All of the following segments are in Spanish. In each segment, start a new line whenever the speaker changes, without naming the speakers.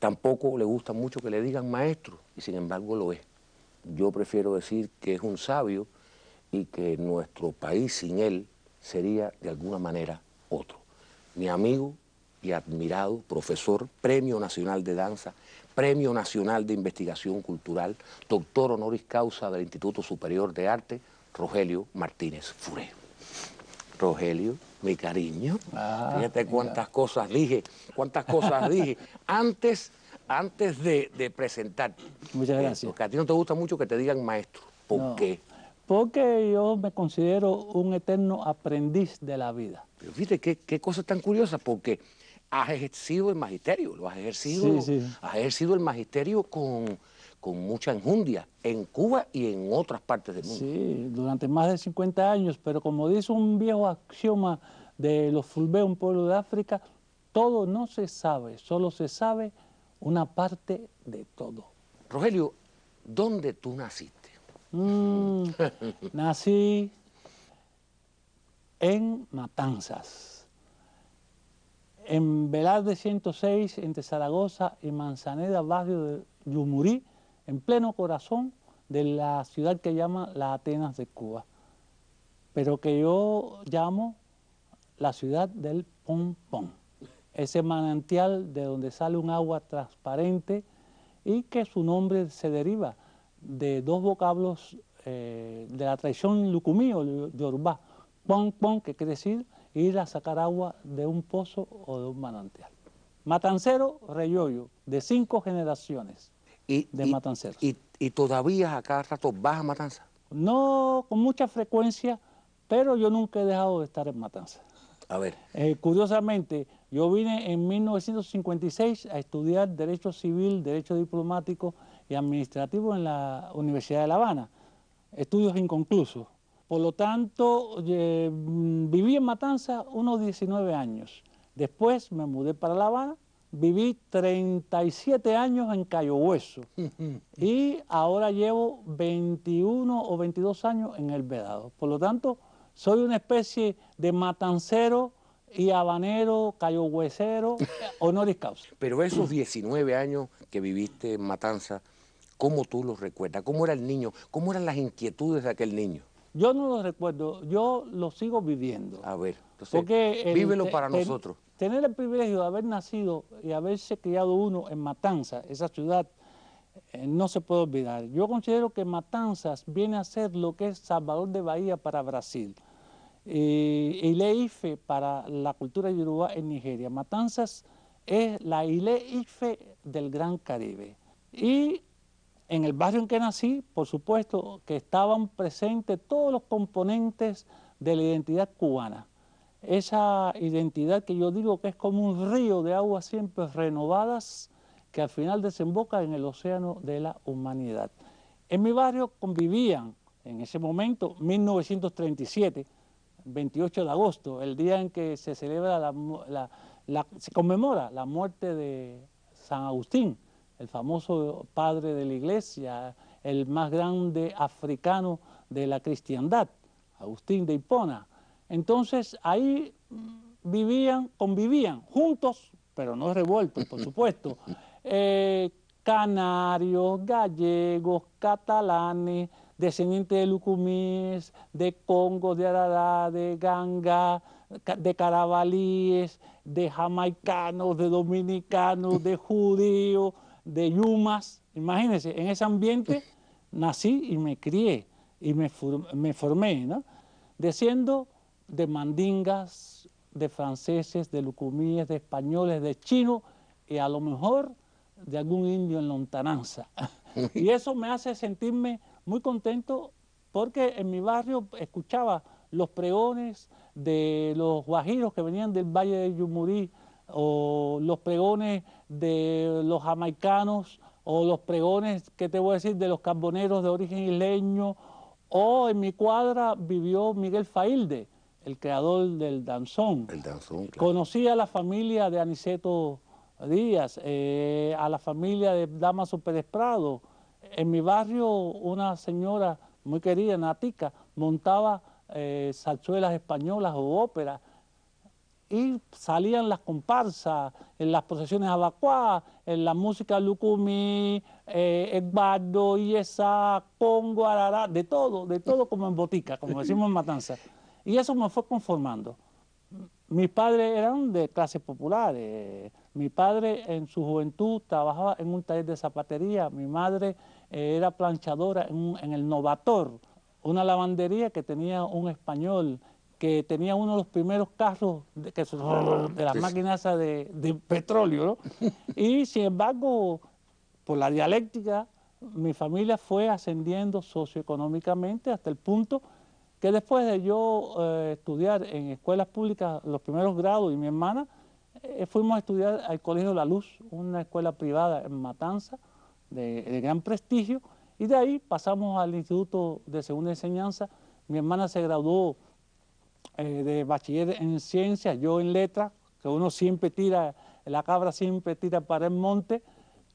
Tampoco le gusta mucho que le digan maestro, y sin embargo lo es. Yo prefiero decir que es un sabio y que nuestro país sin él sería de alguna manera otro. Mi amigo y admirado profesor, Premio Nacional de Danza, Premio Nacional de Investigación Cultural, doctor honoris causa del Instituto Superior de Arte, Rogelio Martínez Furé. Rogelio, mi cariño, fíjate cuántas cosas dije antes de presentarte.
Muchas gracias.
Porque a ti no te gusta mucho que te digan maestro. ¿Por qué?
Porque yo me considero un eterno aprendiz de la vida.
Pero fíjate qué cosa tan curiosa, porque has ejercido el magisterio, lo has ejercido, has ejercido el magisterio con mucha enjundia en Cuba y en otras partes del mundo.
Sí, durante más de 50 años, pero como dice un viejo axioma de los Fulbé, un pueblo de África, todo no se sabe, solo se sabe una parte de todo.
Rogelio, ¿dónde tú naciste?
Nací en Matanzas, en Velarde 106, entre Zaragoza y Manzaneda, barrio de Yumurí, en pleno corazón de la ciudad que llama la Atenas de Cuba, pero que yo llamo la ciudad del Pompón, ese manantial de donde sale un agua transparente y que su nombre se deriva de dos vocablos de la tradición lucumí o yorubá, pon pon, que quiere decir ir a sacar agua de un pozo o de un manantial. Matancero Reyoyo, de 5 generaciones de matanceros.
¿Y todavía a cada rato vas a Matanza?
No con mucha frecuencia, pero yo nunca he dejado de estar en Matanza.
A ver.
Curiosamente, yo vine en 1956 a estudiar Derecho Civil, Derecho Diplomático y Administrativo en la Universidad de La Habana, estudios inconclusos. Por lo tanto, viví en Matanza unos 19 años. Después me mudé para La Habana, viví 37 años en Cayo Hueso y ahora llevo 21 o 22 años en El Vedado. Por lo tanto, soy una especie de matancero y habanero, cayohuesero, honoris causa.
Pero esos 19 años que viviste en Matanza, ¿cómo tú los recuerdas? ¿Cómo era el niño? ¿Cómo eran las inquietudes de aquel niño?
Yo no los recuerdo, yo los sigo viviendo.
A ver, entonces, vívelo para nosotros.
Tener el privilegio de haber nacido y haberse criado uno en Matanza, esa ciudad, no se puede olvidar. Yo considero que Matanzas viene a ser lo que es Salvador de Bahía para Brasil. Ile-Ife para la cultura yoruba en Nigeria. Matanzas es la Ile-Ife del Gran Caribe. Y en el barrio en que nací, por supuesto, que estaban presentes todos los componentes de la identidad cubana. Esa identidad que yo digo que es como un río de aguas siempre renovadas que al final desemboca en el océano de la humanidad. En mi barrio convivían, en ese momento, 1937, 28 de agosto, el día en que se celebra se conmemora la muerte de San Agustín, el famoso padre de la iglesia, el más grande africano de la cristiandad, Agustín de Hipona. Entonces ahí convivían juntos, pero no revueltos, por supuesto, canarios, gallegos, catalanes, descendientes de lucumíes, de Congo, de Arará, de Ganga, de carabalíes, de jamaicanos, de dominicanos, de judíos, de yumas. Imagínense, en ese ambiente nací y me crié y me formé, ¿no? Desciendo de mandingas, de franceses, de lucumíes, de españoles, de chinos y a lo mejor de algún indio en lontananza. Y eso me hace sentirme muy contento porque en mi barrio escuchaba los pregones de los guajiros que venían del Valle de Yumurí, o los pregones de los jamaicanos, o los pregones, ¿qué te voy a decir?, de los carboneros de origen isleño, o en mi cuadra vivió Miguel Failde, el creador del danzón.
El danzón, claro.
Conocí a la familia de Aniceto Díaz, a la familia de Damaso Pérez Prado. En mi barrio una señora muy querida, Natica, montaba zarzuelas españolas o óperas. y salían las comparsas, en las procesiones abacuá, en la música lucumí, Edgardo, Iesa, Congo, Arará, de todo como en botica, como decimos en Matanza. Y eso me fue conformando. Mis padres eran de clase popular. Mi padre en su juventud trabajaba en un taller de zapatería. Mi madre era planchadora en el Novator, una lavandería que tenía un español, que tenía uno de los primeros carros de las máquinas de petróleo, ¿no? Y sin embargo, por la dialéctica, mi familia fue ascendiendo socioeconómicamente hasta el punto que después de yo estudiar en escuelas públicas los primeros grados y mi hermana, fuimos a estudiar al Colegio La Luz, una escuela privada en Matanza de gran prestigio, y de ahí pasamos al Instituto de Segunda Enseñanza. Mi hermana se graduó de bachiller en ciencias, yo en letras, que uno siempre tira, la cabra siempre tira para el monte,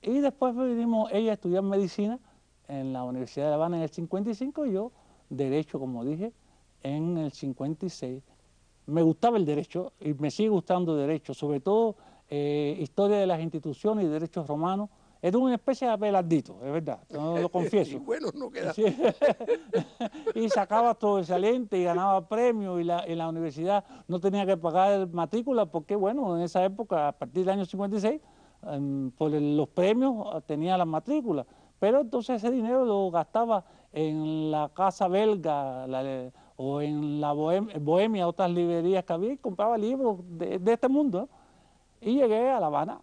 y después vinimos ella a estudiar medicina en la Universidad de La Habana en el 55 y yo derecho, como dije, en el 56. Me gustaba el derecho y me sigue gustando el derecho, sobre todo historia de las instituciones y derechos romanos. Era una especie de Abelardito, es verdad, no lo confieso.
Y bueno, no queda.
Sí. Y sacaba todo excelente y ganaba premios y la universidad no tenía que pagar matrícula porque, bueno, en esa época, a partir del año 56, por los premios tenía la matrícula. Pero entonces ese dinero lo gastaba en la Casa Belga o en la Bohemia, otras librerías que había, y compraba libros de este mundo, ¿no? Y llegué a La Habana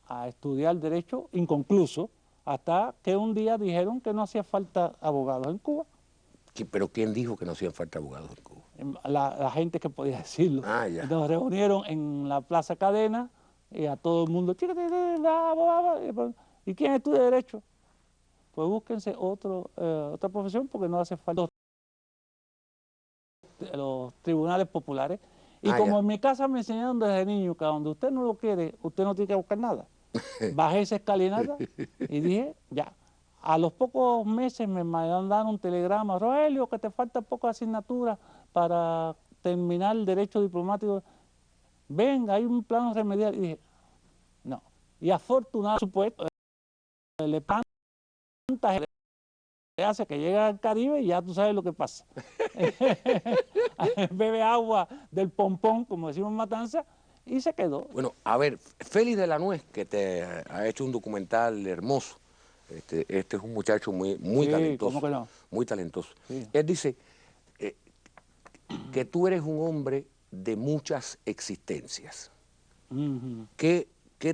a estudiar Derecho inconcluso, hasta que un día dijeron que no hacía falta abogados en Cuba.
¿Pero quién dijo que no hacían falta abogados en Cuba?
La gente que podía decirlo.
Ah, ya.
Nos reunieron en la Plaza Cadena y a todo el mundo, ¿y quién estudia Derecho? Pues búsquense otra profesión porque no hace falta los tribunales populares. Y como
Ya.
en mi casa me enseñaron desde niño que donde usted no lo quiere, usted no tiene que buscar nada. Bajé esa escalinata y dije, ya. A los pocos meses me mandaron un telegrama, Rogelio, que te falta poca asignatura para terminar el derecho diplomático. Venga, hay un plano remedial. Y dije, no. Y afortunadamente, supuesto, le tanta hace que llega al Caribe y ya tú sabes lo que pasa. Bebe agua del pompón, como decimos en Matanza, y se quedó.
Bueno, a ver, Félix de la Nuez, que te ha hecho un documental hermoso. Este es un muchacho muy
Sí,
talentoso.
¿cómo que no?
Muy talentoso.
Sí.
Él dice que tú eres un hombre de muchas existencias. ¿Qué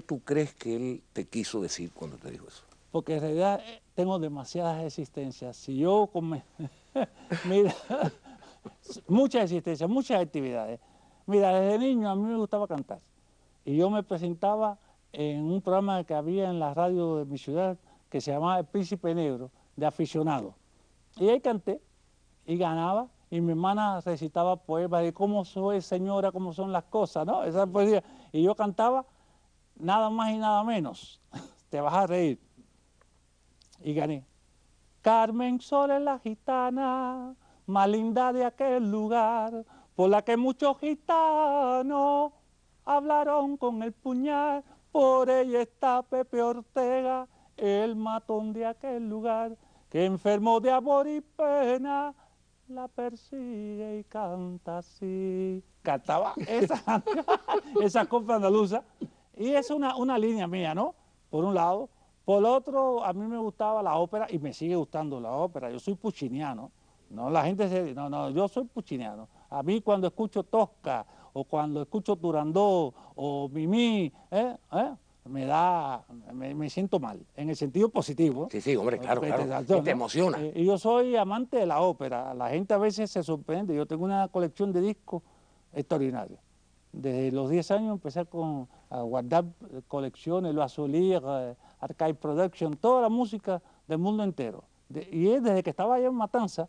tú crees que él te quiso decir cuando te dijo eso?
Porque en realidad tengo demasiadas existencias. Si yo mira, muchas existencias, muchas actividades. Mira, desde niño a mí me gustaba cantar. Y yo me presentaba en un programa que había en la radio de mi ciudad que se llamaba El Príncipe Negro, de aficionado. Y ahí canté y ganaba. Y mi hermana recitaba poemas de cómo soy señora, cómo son las cosas, ¿no? Esa poesía. Y yo cantaba nada más y nada menos. Te vas a reír. Y gané. Carmen Sol es la gitana, más linda de aquel lugar, por la que muchos gitanos hablaron con el puñal. Por ella está Pepe Ortega, el matón de aquel lugar, que enfermo de amor y pena, la persigue y canta así. Cantaba esa copla andaluza. Y es una línea mía, ¿no? Por un lado. Por otro, a mí me gustaba la ópera y me sigue gustando la ópera. Yo soy pucciniano. No, la gente se no, yo soy pucciniano. A mí cuando escucho Tosca o cuando escucho Turandot o Mimí, me siento mal, en el sentido positivo.
Sí, hombre, claro. Y te emociona.
Y yo soy amante de la ópera. La gente a veces se sorprende. Yo tengo una colección de discos extraordinaria. Desde los 10 años empecé a guardar colecciones, lo Azulir, Archive Production, toda la música del mundo entero. Y desde que estaba allá en Matanza,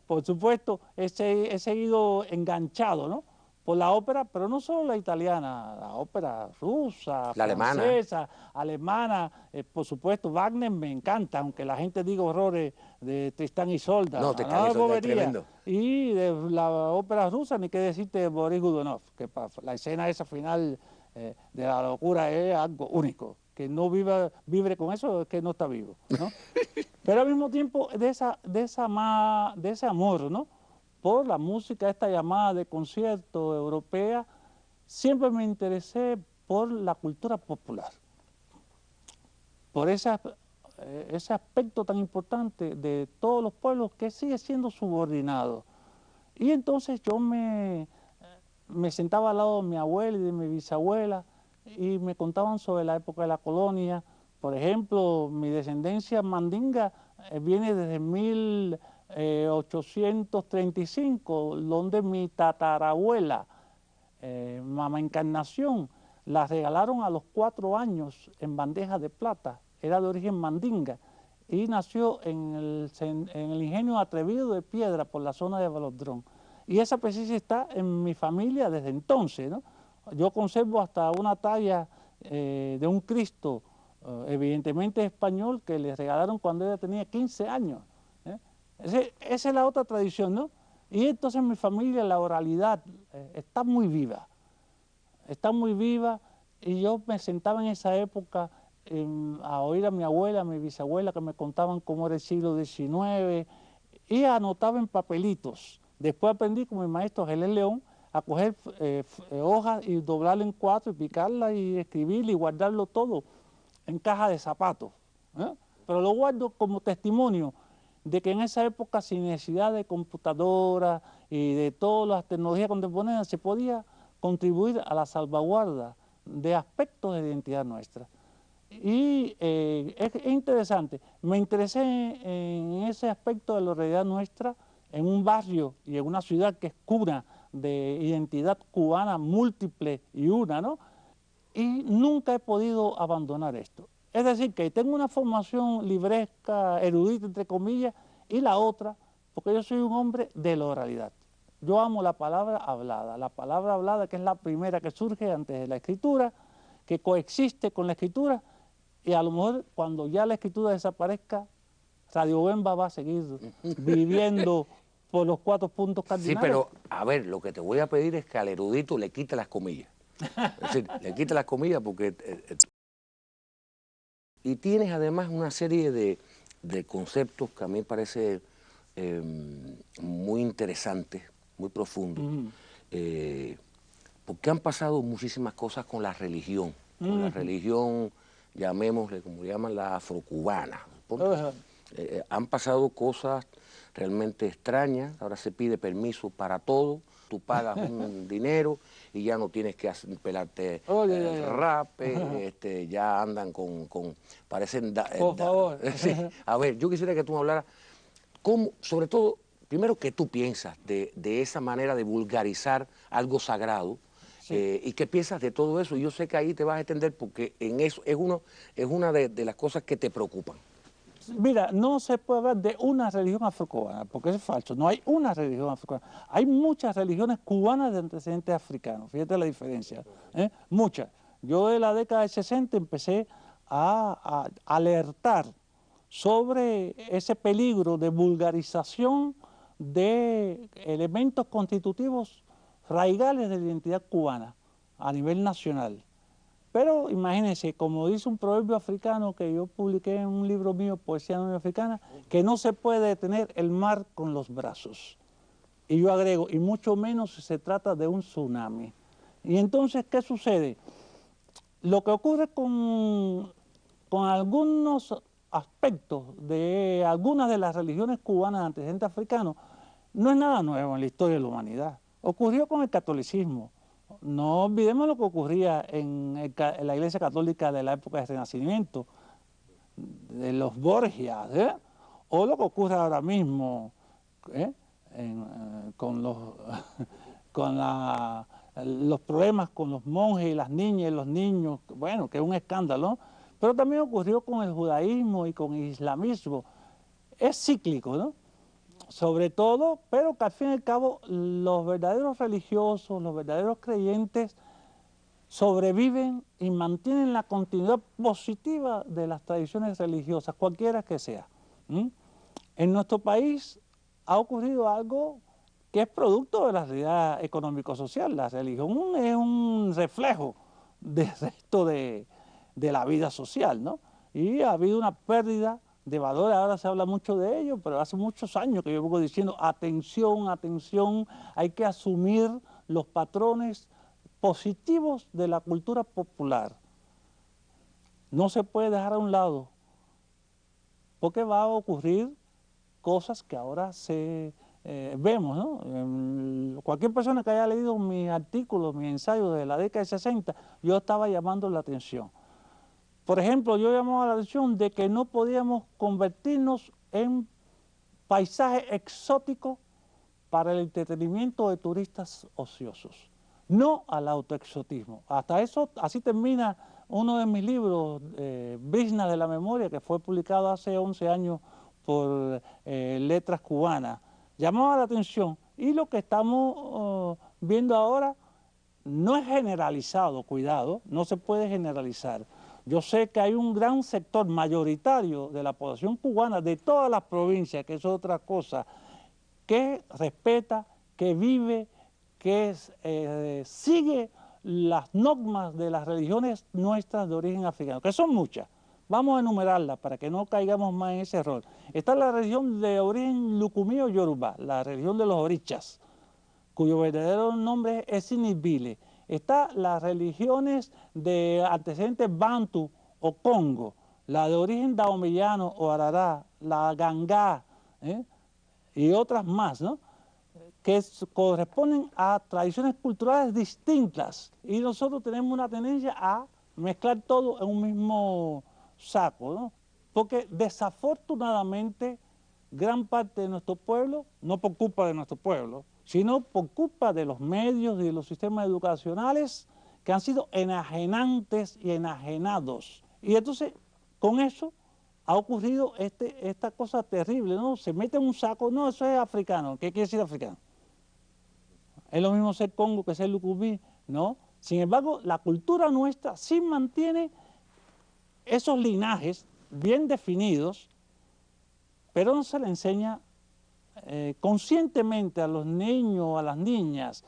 por supuesto, he seguido enganchado, ¿no? por la ópera, pero no solo la italiana, la ópera rusa,
La
francesa, alemana, por supuesto, Wagner me encanta, aunque la gente diga horrores de Tristán y Isolda,
No, Tristán y Isolda es
bobería.
tremendo.
Y de la ópera rusa, ni qué decirte de Boris Godunov, que la escena esa final de la locura es algo único. Que no vibre con eso es que no está vivo, ¿no? Pero al mismo tiempo de ese amor, ¿no?, por la música, esta llamada de concierto europea, siempre me interesé por la cultura popular, por ese aspecto tan importante de todos los pueblos que sigue siendo subordinado. Y entonces yo me sentaba al lado de mi abuela y de mi bisabuela y me contaban sobre la época de la colonia. Por ejemplo, mi descendencia mandinga viene desde 1835, donde mi tatarabuela, Mamá Encarnación, la regalaron a los 4 años en bandeja de plata. Era de origen mandinga y nació en el ingenio Atrevido de Piedra por la zona de Balodrón. Y esa presencia está en mi familia desde entonces, ¿no? Yo conservo hasta una talla de un Cristo, evidentemente español, que le regalaron cuando ella tenía 15 años. Esa es la otra tradición, ¿no? Y entonces en mi familia la oralidad está muy viva y yo me sentaba en esa época a oír a mi abuela, a mi bisabuela que me contaban cómo era el siglo XIX y anotaba en papelitos. Después aprendí con mi maestro Gelés León a coger hojas y doblarla en 4 y picarla y escribirla y guardarlo todo en caja de zapatos, ¿eh? Pero lo guardo como testimonio de que en esa época, sin necesidad de computadoras y de todas las tecnologías contemporáneas, se podía contribuir a la salvaguarda de aspectos de identidad nuestra. Y es interesante, me interesé en ese aspecto de la realidad nuestra, en un barrio y en una ciudad que es cuna de identidad cubana múltiple y una, ¿no? Y nunca he podido abandonar esto. Es decir, que tengo una formación libresca, erudita, entre comillas, y la otra, porque yo soy un hombre de la oralidad. Yo amo la palabra hablada que es la primera que surge antes de la escritura, que coexiste con la escritura, y a lo mejor cuando ya la escritura desaparezca, Radio Bemba va a seguir viviendo por los 4 puntos cardinales.
Sí, pero a ver, lo que te voy a pedir es que al erudito le quite las comillas. Es decir, le quite las comillas porque... y tienes además una serie de conceptos que a mí me parece muy interesantes, muy profundos, porque han pasado muchísimas cosas con la religión, llamémosle, como llaman, la afrocubana. Han pasado cosas realmente extrañas, ahora se pide permiso para todo, tú pagas un dinero y ya no tienes que pelarte rape, ya andan parecen...
Por favor.
Sí. A ver, yo quisiera que tú me hablaras, cómo, sobre todo, primero, ¿qué tú piensas de esa manera de vulgarizar algo sagrado? Sí. ¿Y qué piensas de todo eso? Yo sé que ahí te vas a extender porque en eso es una de las cosas que te preocupan.
Mira, no se puede hablar de una religión afrocubana, porque eso es falso. No hay una religión afrocubana. Hay muchas religiones cubanas de antecedentes africanos. Fíjate la diferencia. Muchas. Yo en la década del 60 empecé a alertar sobre ese peligro de vulgarización de elementos constitutivos raigales de la identidad cubana a nivel nacional. Pero imagínense, como dice un proverbio africano que yo publiqué en un libro mío, Poesía Africana, que no se puede detener el mar con los brazos. Y yo agrego, y mucho menos si se trata de un tsunami. Y entonces, ¿qué sucede? Lo que ocurre con algunos aspectos de algunas de las religiones cubanas de antecedentes africanos no es nada nuevo en la historia de la humanidad. Ocurrió con el catolicismo. No olvidemos lo que ocurría en la Iglesia Católica de la época del Renacimiento, de los Borgias, o lo que ocurre ahora mismo con los problemas con los monjes y las niñas y los niños, bueno, que es un escándalo, pero también ocurrió con el judaísmo y con el islamismo. Es cíclico, ¿no? sobre todo, pero que al fin y al cabo los verdaderos religiosos, los verdaderos creyentes sobreviven y mantienen la continuidad positiva de las tradiciones religiosas, cualquiera que sea. ¿Mm? En nuestro país ha ocurrido algo que es producto de la realidad económico-social. La religión es un reflejo del resto de la vida social, ¿no? Y ha habido una pérdida de valores, ahora se habla mucho de ello, pero hace muchos años que yo vengo diciendo, atención, atención, hay que asumir los patrones positivos de la cultura popular. No se puede dejar a un lado, porque va a ocurrir cosas que ahora vemos, ¿no? Cualquier persona que haya leído mis artículos, mis ensayos de la década de 60, yo estaba llamando la atención. Por ejemplo, yo llamaba la atención de que no podíamos convertirnos en paisaje exótico para el entretenimiento de turistas ociosos, no al autoexotismo. Hasta eso, así termina uno de mis libros, Brisnas de la Memoria, que fue publicado hace 11 años por Letras Cubanas. Llamaba la atención, y lo que estamos viendo ahora no es generalizado, cuidado, no se puede generalizar. Yo sé que hay un gran sector mayoritario de la población cubana de todas las provincias, que es otra cosa, que respeta, que vive, que sigue las normas de las religiones nuestras de origen africano, que son muchas. Vamos a enumerarlas para que no caigamos más en ese error. Está la religión de origen lucumí o yoruba, la religión de los orichas, cuyo verdadero nombre es Sinibile. Está las religiones de antecedentes bantu o congo, la de origen daomellano o arará, la gangá, y otras más, ¿no? Que corresponden a tradiciones culturales distintas, y nosotros tenemos una tendencia a mezclar todo en un mismo saco, ¿no? Porque desafortunadamente gran parte de nuestro pueblo, no por culpa de nuestro pueblo, sino por culpa de los medios y de los sistemas educacionales que han sido enajenantes y enajenados. Y entonces, con eso ha ocurrido esta cosa terrible, ¿no? Se mete en un saco, no, eso es africano. ¿Qué quiere decir africano? Es lo mismo ser congo que ser lucumí, ¿no? Sin embargo, la cultura nuestra sí mantiene esos linajes bien definidos, pero no se le enseña conscientemente a los niños o a las niñas.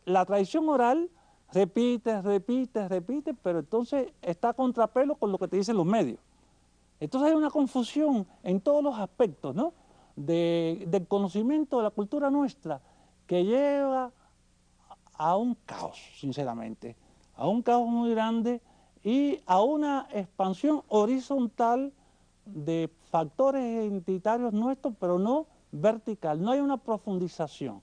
La tradición oral repite, repite, repite, pero entonces está a contrapelo con lo que te dicen los medios. Entonces hay una confusión en todos los aspectos, ¿no? Del conocimiento de la cultura nuestra, que lleva a un caos, sinceramente, a un caos muy grande y a una expansión horizontal de factores identitarios nuestros, pero no vertical, no hay una profundización.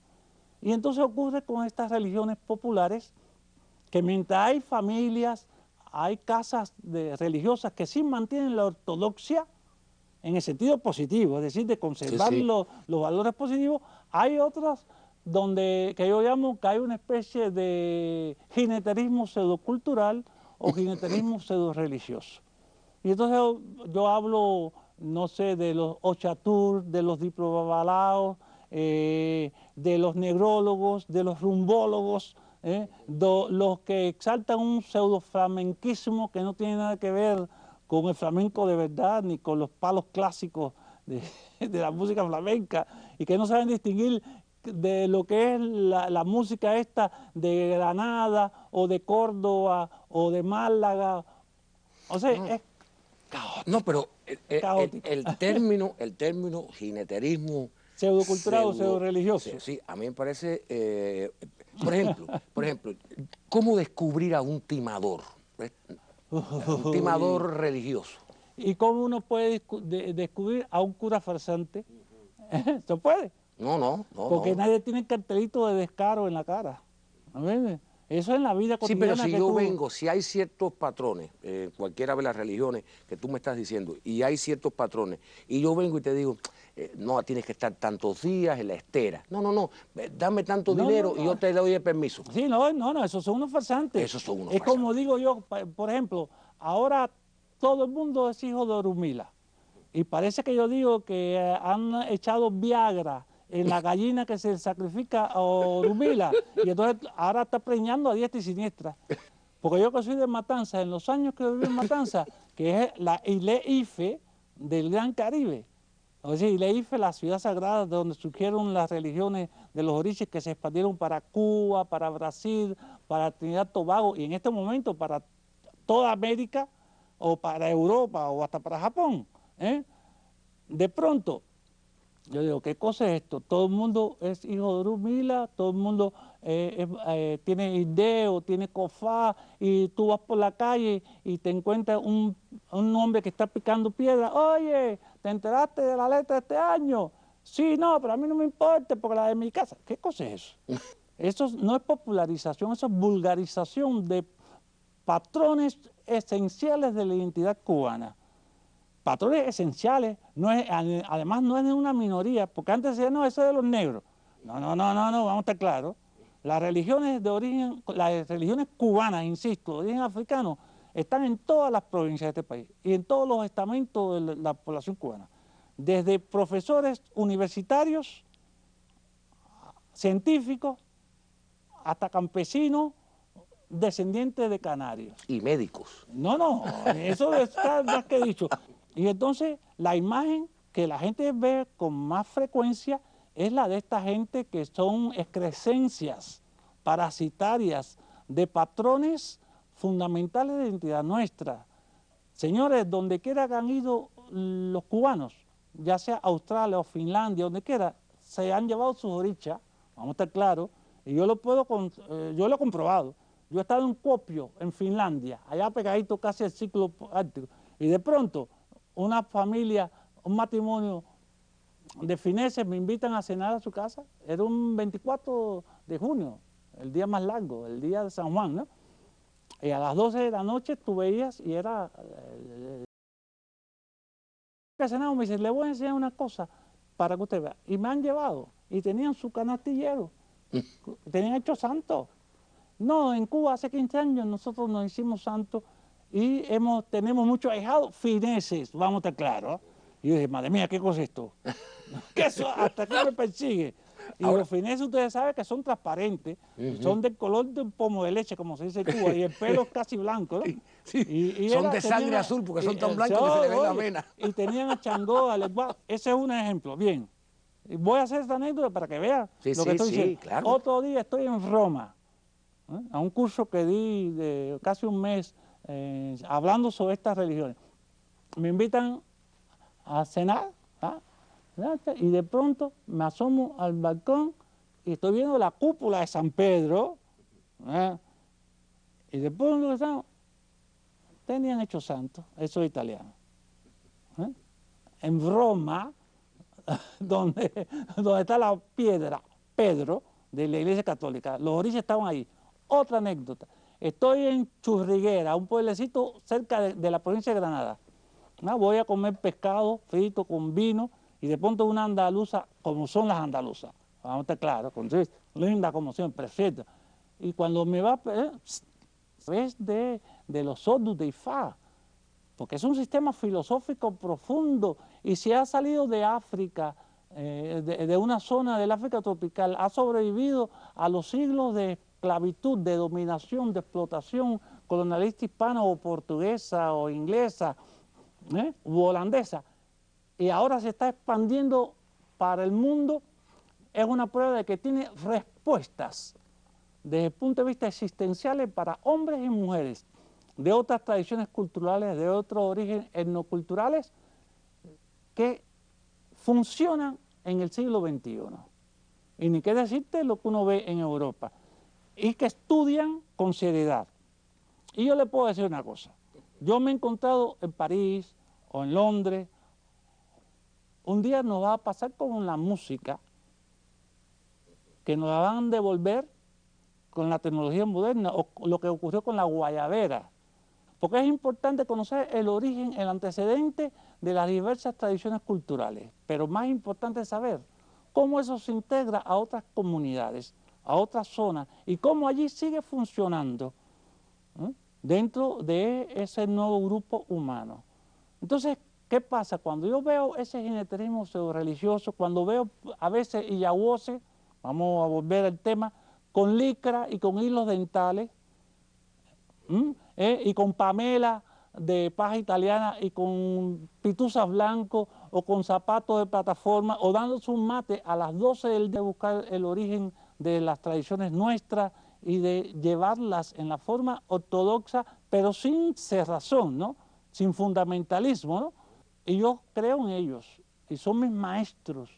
Y entonces ocurre con estas religiones populares que mientras hay familias, hay casas religiosas que sí mantienen la ortodoxia en el sentido positivo, es decir, de conservar
Sí.
los valores positivos, hay otras que yo llamo que hay una especie de jineterismo pseudocultural o jineterismo pseudo-religioso. Y entonces yo hablo, no sé, de los ochatur, de los diplobabalaos, de los negrólogos, de los rumbólogos, los que exaltan un pseudo-flamenquismo que no tiene nada que ver con el flamenco de verdad, ni con los palos clásicos de la música flamenca, y que no saben distinguir de lo que es la música esta de Granada, o de Córdoba, o de Málaga. O sea,
No,
es caótico.
no, pero
Caótico.
el término jineterismo
Pseudocultural o pseudo-religioso.
sí, a mí me parece, por ejemplo, ¿cómo descubrir a un timador? Un timador religioso.
¿Y cómo uno puede descubrir a un cura farsante? ¿Se puede?
No.
Porque nadie tiene el cartelito de descaro en la cara. ¿No ves? Eso es en la vida
Sí,
cotidiana.
pero si yo vengo, si hay ciertos patrones, cualquiera de las religiones que tú me estás diciendo, y hay ciertos patrones, y yo vengo y te digo, no, tienes que estar tantos días en la estera. No, dame tanto dinero y yo te doy el permiso.
Sí, no, esos son unos farsantes.
Esos son unos
Es
farsantes.
como digo yo, por ejemplo, ahora todo el mundo es hijo de Orumila. Y parece que yo digo que han echado Viagra en la gallina que se sacrifica a Orumila, y entonces ahora está preñando a diestra y siniestra. Porque yo que soy de Matanza, en los años que viví en Matanza, que es la Ile Ife del Gran Caribe, o sea, Ile Ife, la ciudad sagrada de donde surgieron las religiones de los orishes que se expandieron para Cuba, para Brasil, para Trinidad y Tobago, y en este momento para toda América, o para Europa, o hasta para Japón, ¿eh? De pronto, yo digo, ¿qué cosa es esto? Todo el mundo es hijo de Orumila, todo el mundo tiene ideo, tiene cofá, y tú vas por la calle y te encuentras un hombre que está picando piedra. Oye, ¿te enteraste de la letra de este año? Sí, no, pero a mí no me importa porque la de mi casa. ¿Qué cosa es eso? Eso no es popularización, eso es vulgarización de patrones esenciales de la identidad cubana. Patrones esenciales, además no es de una minoría, porque antes decían, no, eso es de los negros. No, vamos a estar claros. Las religiones cubanas, insisto, de origen africano, están en todas las provincias de este país y en todos los estamentos de la población cubana. Desde profesores universitarios, científicos, hasta campesinos, descendientes de canarios.
Y médicos.
No, eso está más que dicho. Y entonces la imagen que la gente ve con más frecuencia es la de esta gente que son excrescencias parasitarias de patrones fundamentales de identidad nuestra. Señores, donde quiera que han ido los cubanos, ya sea Australia o Finlandia, donde quiera, se han llevado sus orichas, vamos a estar claros, y yo lo he comprobado. Yo he estado en Kuopio, en Finlandia, allá pegadito casi al ciclo ártico, y de pronto una familia, un matrimonio de fineses me invitan a cenar a su casa. Era un 24 de junio, el día más largo, el día de San Juan, ¿no? Y a las 12 de la noche tú veías y era... que cenado, me dice, le voy a enseñar una cosa para que usted vea. Y me han llevado, y tenían su canastillero, tenían hecho santo. No, en Cuba hace 15 años nosotros nos hicimos santos y tenemos muchos ahijados fineses, vamos a estar claros. Y yo dije, madre mía, ¿qué cosa es esto? ¿Qué eso? ¿Hasta qué me persigue? Y ahora, los fineses ustedes saben que son transparentes, son del color de un pomo de leche, como se dice en Cuba, y el pelo es casi blanco, ¿no?
Sí, y son de sangre azul porque son tan blancos que se le ven la vena.
Y tenían a Changó, a Legua. Ese es un ejemplo. Bien, voy a hacer esta anécdota para que vean lo que estoy diciendo. Claro. Otro día estoy en Roma, a un curso que di de casi un mes hablando sobre estas religiones. Me invitan a cenar, y de pronto me asomo al balcón y estoy viendo la cúpula de San Pedro, y de pronto tenían hecho santos, esos italianos. En Roma, donde está la piedra Pedro de la Iglesia Católica, los orillas estaban ahí. Otra anécdota, estoy en Churriguera, un pueblecito cerca de la provincia de Granada. Voy a comer pescado frito con vino y de pronto una andaluza, como son las andaluzas, vamos a estar claros, linda como siempre, perfecta. Y cuando me va, es de los Ordus de Ifá, porque es un sistema filosófico profundo y si ha salido de África, de una zona del África tropical, ha sobrevivido a los siglos de esclavitud, de dominación, de explotación colonialista hispana o portuguesa o inglesa, u holandesa, y ahora se está expandiendo para el mundo, es una prueba de que tiene respuestas desde el punto de vista existenciales para hombres y mujeres de otras tradiciones culturales, de otros orígenes etnoculturales que funcionan en el siglo XXI. Y ni qué decirte lo que uno ve en Europa, y que estudian con seriedad. Y yo le puedo decir una cosa, yo me he encontrado en París o en Londres, un día nos va a pasar con la música, que nos la van a devolver con la tecnología moderna, o lo que ocurrió con la guayabera, porque es importante conocer el origen, el antecedente de las diversas tradiciones culturales, pero más importante es saber cómo eso se integra a otras comunidades, a otras zonas, y cómo allí sigue funcionando dentro de ese nuevo grupo humano. Entonces, ¿qué pasa? Cuando yo veo ese jineterismo pseudo-religioso, cuando veo a veces Iyahuose, vamos a volver al tema, con licra y con hilos dentales, y con Pamela de paja italiana y con pituzas blancos o con zapatos de plataforma o dándose un mate a las 12 del día, buscar el origen de las tradiciones nuestras y de llevarlas en la forma ortodoxa, pero sin cerrazón, ¿no? Sin fundamentalismo, ¿no? Y yo creo en ellos y son mis maestros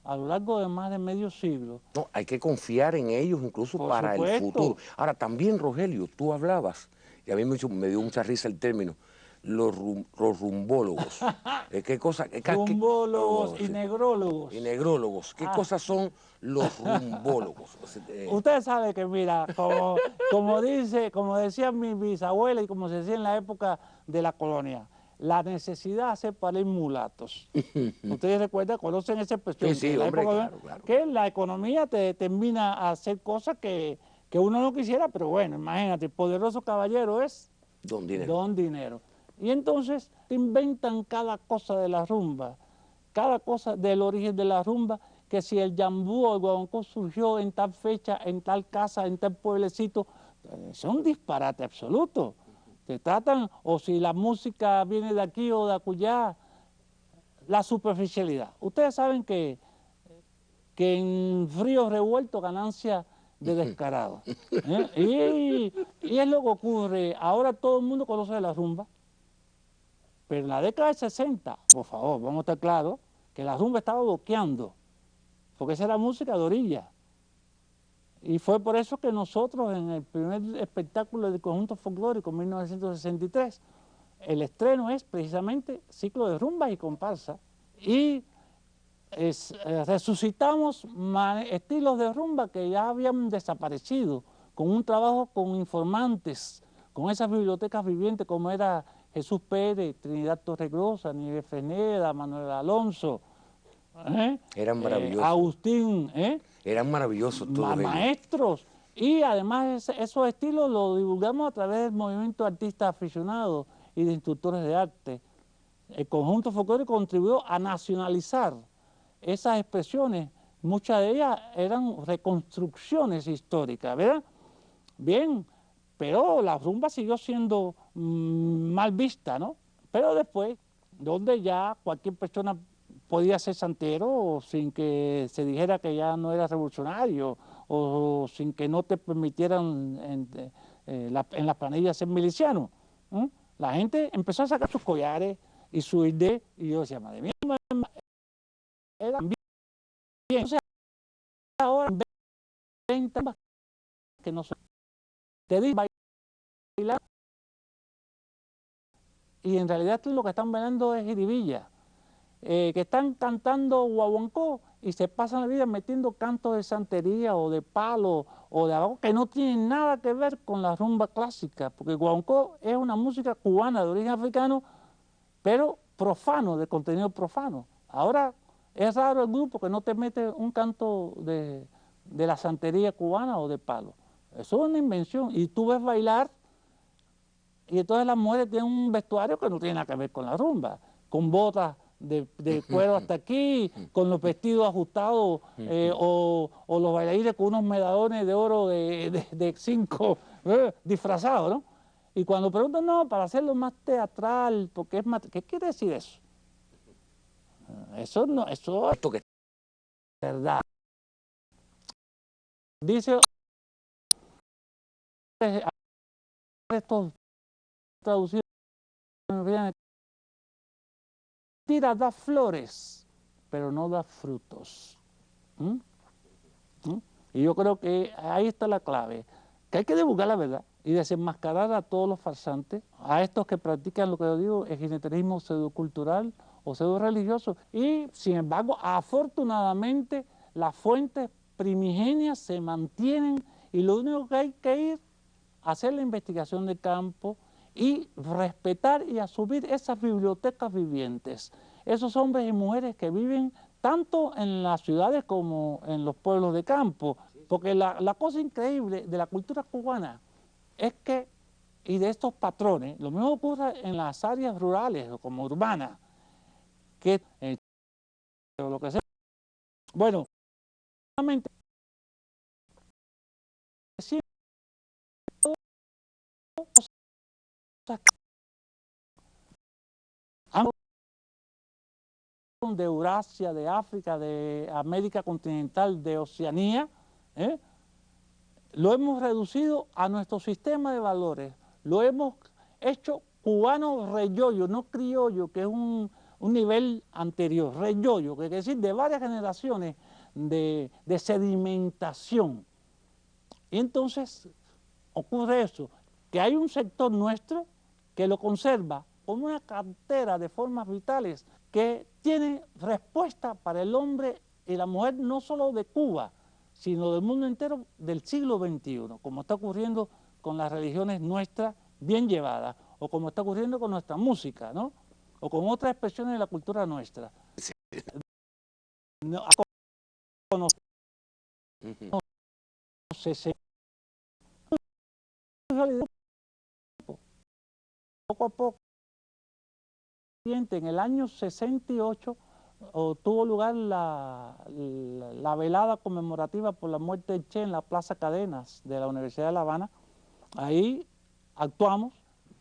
a lo largo de más de medio siglo.
No, hay que confiar en ellos incluso
Por
para el
supuesto.
futuro. Ahora, también, Rogelio, tú hablabas, y a mí me dio mucha risa el término, los rumbólogos. ¿Qué cosa?
Rumbólogos y
sí.
negrólogos.
Y negrólogos. ¿Qué cosas son los rumbólogos? O sea,
Usted sabe que, mira, como decía mi bisabuela y como se decía en la época de la colonia, la necesidad hace parir mulatos. Ustedes recuerdan, conocen esa expresión.
Sí,
que en la
hombre,
época,
claro.
que la economía te determina a hacer cosas que uno no quisiera, pero bueno, imagínate, el poderoso caballero es
Don Dinero.
Don Dinero. Y entonces te inventan cada cosa de la rumba, cada cosa del origen de la rumba, que si el yambú o el guaguancó surgió en tal fecha, en tal casa, en tal pueblecito, es un disparate absoluto. Te tratan, o si la música viene de aquí o de acullá, la superficialidad. Ustedes saben que en frío revuelto ganancia de descarado. Y es lo que ocurre. Ahora todo el mundo conoce la rumba, pero en la década de 60, por favor, vamos a estar claros, que la rumba estaba bloqueando, porque esa era música de orilla. Y fue por eso que nosotros en el primer espectáculo del conjunto folclórico en 1963, el estreno es precisamente ciclo de rumbas y comparsa, y resucitamos estilos de rumba que ya habían desaparecido, con un trabajo con informantes, con esas bibliotecas vivientes como era Jesús Pérez, Trinidad Torregrosa, Nieves Feneda, Manuel Alonso,
Eran maravillosos.
Agustín,
Eran maravillosos todos ellos.
maestros. Y además esos estilos los divulgamos a través del movimiento de artistas aficionados y de instructores de arte. El conjunto folclórico contribuyó a nacionalizar esas expresiones, muchas de ellas eran reconstrucciones históricas, ¿verdad? Bien, pero la rumba siguió siendo mal vista, ¿no? Pero después, donde ya cualquier persona podía ser santero sin que se dijera que ya no era revolucionario o sin que no te permitieran en las planillas ser miliciano. La gente empezó a sacar sus collares y su ID y yo decía, madre mía, era bien. Entonces ahora en 20 que no se te dice bailar y en realidad lo que están bailando es jiribilla, que están cantando guaguancó y se pasan la vida metiendo cantos de santería o de palo o de algo que no tienen nada que ver con la rumba clásica, porque el guaguancó es una música cubana de origen africano, pero profano, de contenido profano. Ahora es raro el grupo que no te mete un canto de la santería cubana o de palo. Eso es una invención. Y tú ves bailar y entonces las mujeres tienen un vestuario que no tiene nada que ver con la rumba, con botas de cuero hasta aquí, con los vestidos ajustados o los bailarines con unos medallones de oro de 5 disfrazados, ¿no? Y cuando preguntan, no, para hacerlo más teatral, porque es más... ¿Qué quiere decir eso? Eso no, eso es verdad. Dice estos traducidos, tira da flores, pero no da frutos. Y yo creo que ahí está la clave, que hay que divulgar la verdad y desenmascarar a todos los farsantes, a estos que practican lo que yo digo, el jineterismo pseudocultural o pseudo-religioso. Y, sin embargo, afortunadamente, las fuentes primigenias se mantienen y lo único que hay que ir a hacer la investigación de campo y respetar y asumir esas bibliotecas vivientes, esos hombres y mujeres que viven tanto en las ciudades como en los pueblos de campo, porque la cosa increíble de la cultura cubana es que, y de estos patrones, lo mismo ocurre en las áreas rurales o como urbanas, que o lo que sea. Bueno, realmente de Eurasia, de África, de América continental, de Oceanía, lo hemos reducido a nuestro sistema de valores, lo hemos hecho cubano reyollo, no criollo, que es un nivel anterior, reyollo, que quiere decir de varias generaciones de sedimentación. Y entonces ocurre eso, que hay un sector nuestro que lo conserva como una cantera de formas vitales que tiene respuesta para el hombre y la mujer no solo de Cuba, sino del mundo entero del siglo XXI, como está ocurriendo con las religiones nuestras bien llevadas, o como está ocurriendo con nuestra música, ¿no? O con otras expresiones de la cultura nuestra.
Sí.
No, poco a poco, en el año 68 tuvo lugar la velada conmemorativa por la muerte de Che en la Plaza Cadenas de la Universidad de La Habana. Ahí actuamos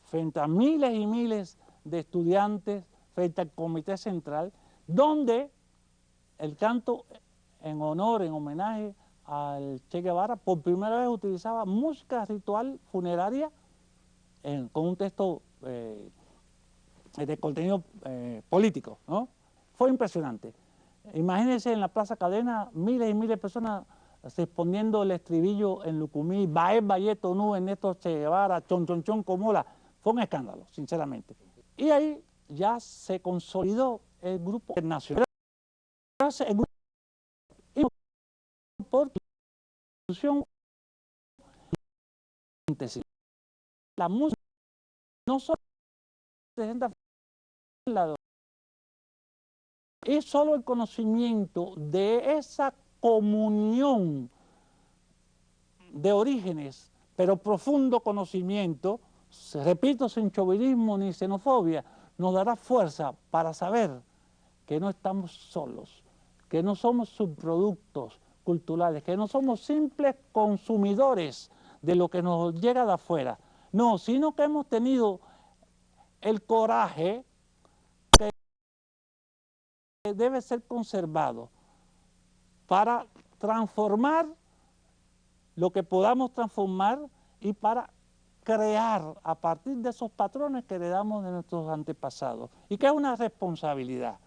frente a miles y miles de estudiantes, frente al Comité Central, donde el canto en honor, en homenaje al Che Guevara, por primera vez utilizaba música ritual funeraria con un texto de contenido político, ¿no? Fue impresionante. Imagínense en la Plaza Cadena miles y miles de personas respondiendo el estribillo en Lucumí, Baé, Baye, Tonú, Ernesto Che Guevara, Chon, Chon, Chon, Comola. Fue un escándalo, sinceramente. Y ahí ya se consolidó el grupo nacional. El grupo por institución, la música no solo presenta es solo el conocimiento de esa comunión de orígenes, pero profundo conocimiento, repito, sin chauvinismo ni xenofobia, nos dará fuerza para saber que no estamos solos, que no somos subproductos culturales, que no somos simples consumidores de lo que nos llega de afuera, no, sino que hemos tenido el coraje que debe ser conservado para transformar lo que podamos transformar y para crear a partir de esos patrones que heredamos de nuestros antepasados y que es una responsabilidad.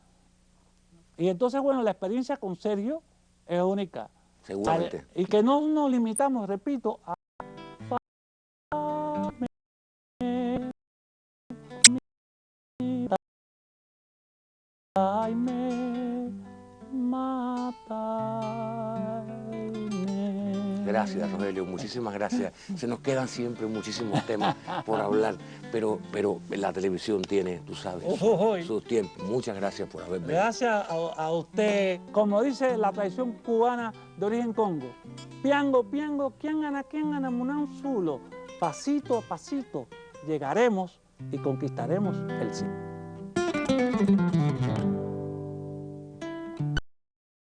Y entonces, bueno, la experiencia con Sergio es única.
Seguramente.
Y que no nos limitamos, repito, a
Gracias, Rogelio, muchísimas gracias. Se nos quedan siempre muchísimos temas por hablar, pero la televisión tiene, tú sabes, sus tiempos. Muchas gracias por haber venido.
Gracias a usted. Como dice la tradición cubana de origen congo, piango, piango, quién gana, munán zulo. Pasito a pasito llegaremos y conquistaremos el cielo.